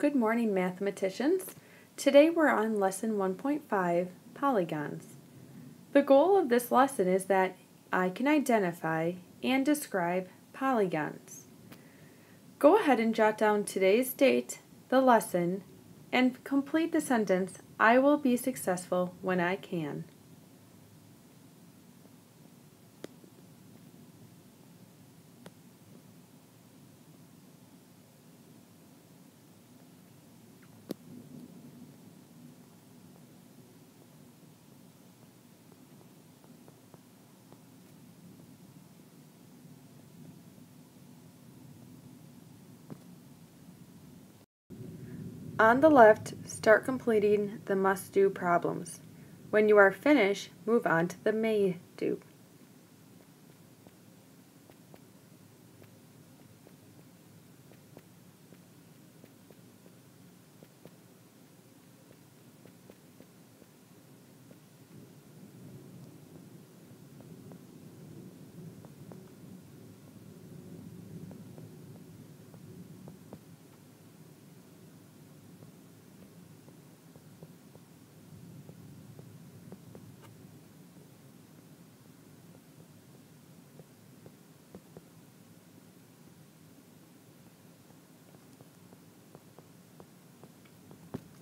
Good morning, mathematicians. Today we're on lesson 1.5, polygons. The goal of this lesson is that I can identify and describe polygons. Go ahead and jot down today's date, the lesson, and complete the sentence, I will be successful when I can. On the left, start completing the must-do problems. When you are finished, move on to the may-do.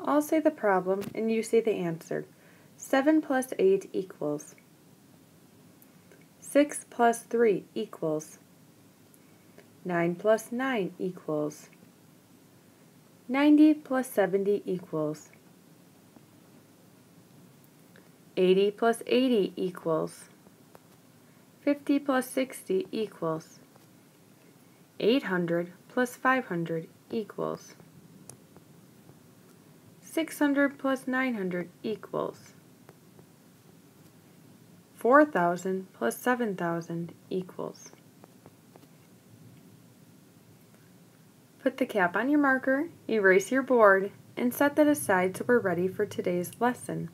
I'll say the problem and you say the answer. 7 plus 8 equals. 6 plus 3 equals. 9 plus 9 equals. 90 plus 70 equals. 80 plus 80 equals. 50 plus 60 equals. 800 plus 500 equals. 600 plus 900 equals. 4,000 plus 7,000 equals. Put the cap on your marker, erase your board, and set that aside so we're ready for today's lesson.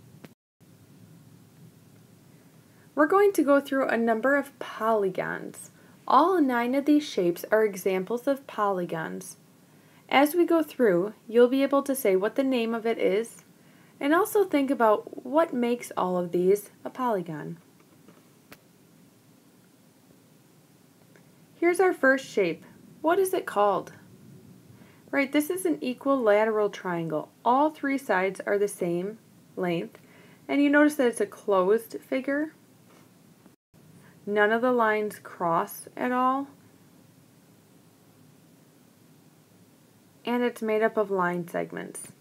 We're going to go through a number of polygons. All 9 of these shapes are examples of polygons. As we go through, you'll be able to say what the name of it is, and also think about what makes all of these a polygon. Here's our first shape. What is it called? Right, this is an equilateral triangle. All 3 sides are the same length, and you notice that it's a closed figure. None of the lines cross at all. And it's made up of line segments.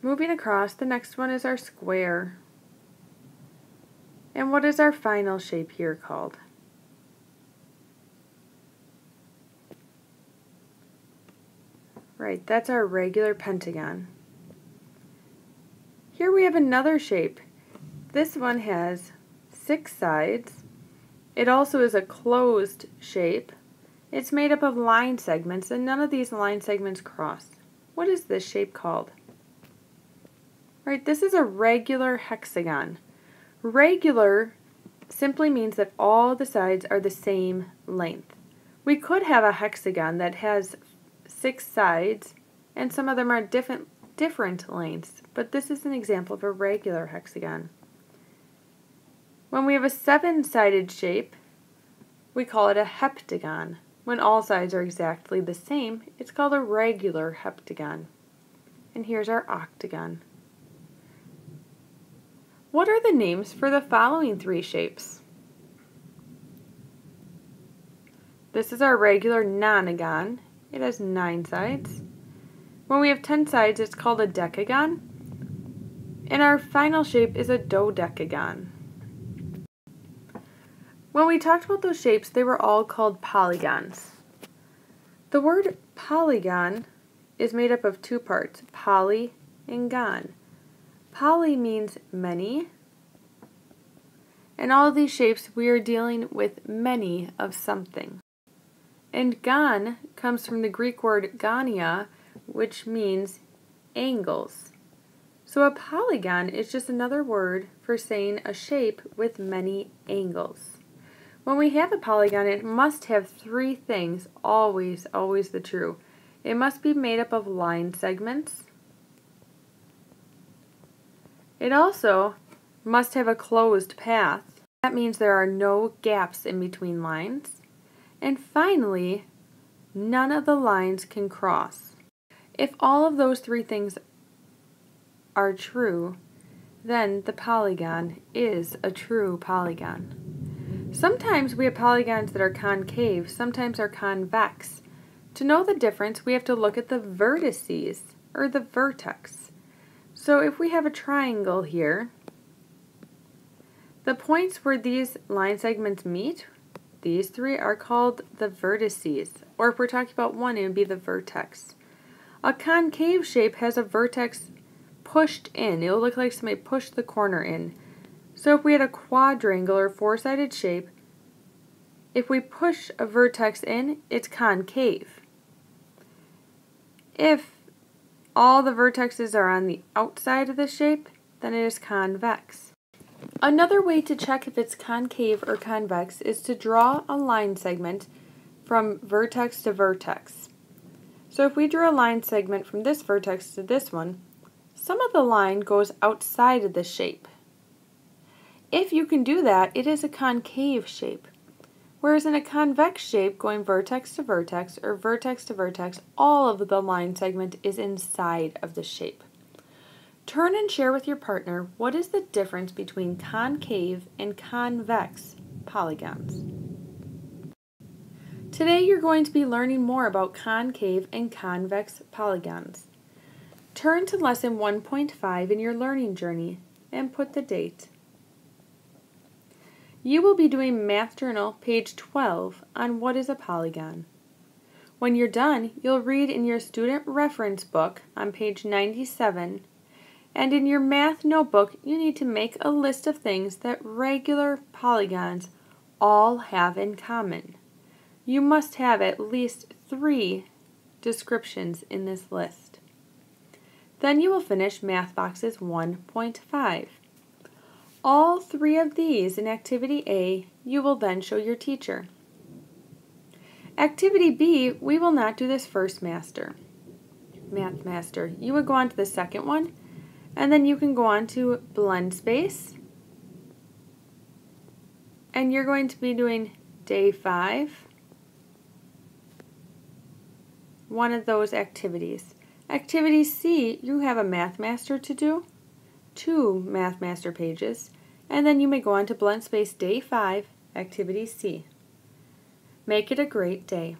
Moving across, the next one is our square. And what is our final shape here called? Right, that's our regular pentagon. Here we have another shape. This one has 6 sides. It also is a closed shape. It's made up of line segments, and none of these line segments cross. What is this shape called? Right, this is a regular hexagon. Regular simply means that all the sides are the same length. We could have a hexagon that has 6 sides, and some of them are different lengths, but this is an example of a regular hexagon. When we have a 7-sided shape, we call it a heptagon. When all sides are exactly the same, it's called a regular heptagon. And here's our octagon. What are the names for the following 3 shapes? This is our regular nonagon. It has 9 sides. When we have 10 sides, it's called a decagon. And our final shape is a dodecagon. When we talked about those shapes, they were all called polygons. The word polygon is made up of 2 parts, poly and gon. Poly means many, and all of these shapes we are dealing with many of something. And gon comes from the Greek word gonia, which means angles. So a polygon is just another word for saying a shape with many angles. When we have a polygon, it must have 3 things, always the true. It must be made up of line segments. It also must have a closed path. That means there are no gaps in between lines. And finally, none of the lines can cross. If all of those three things are true, then the polygon is a true polygon. Sometimes we have polygons that are concave, sometimes are convex. To know the difference, we have to look at the vertices, or the vertex. So if we have a triangle here, the points where these line segments meet, these three are called the vertices, or if we're talking about one, it would be the vertex. A concave shape has a vertex pushed in. It'll look like somebody pushed the corner in. So if we had a quadrangle or four-sided shape, if we push a vertex in, it's concave. If all the vertexes are on the outside of the shape, then it is convex. Another way to check if it's concave or convex is to draw a line segment from vertex to vertex. So if we drew a line segment from this vertex to this one, some of the line goes outside of the shape. If you can do that, it is a concave shape. Whereas in a convex shape, going vertex to vertex or vertex to vertex, all of the line segment is inside of the shape. Turn and share with your partner what is the difference between concave and convex polygons. Today you're going to be learning more about concave and convex polygons. Turn to lesson 1.5 in your learning journey and put the date. You will be doing Math Journal page 12 on what is a polygon. When you're done, you'll read in your student reference book on page 97, and in your math notebook, you need to make a list of things that regular polygons all have in common. You must have at least 3 descriptions in this list. Then you will finish Math Boxes 1.5. All 3 of these in Activity A, you will then show your teacher. Activity B, we will not do this first Math Master. You would go on to the second one, and then you can go on to Blend Space, and you're going to be doing Day 5, one of those activities. Activity C, you have a Math Master to do, 2 Math Master pages, and then you may go on to Blend Space Day 5, Activity C. Make it a great day.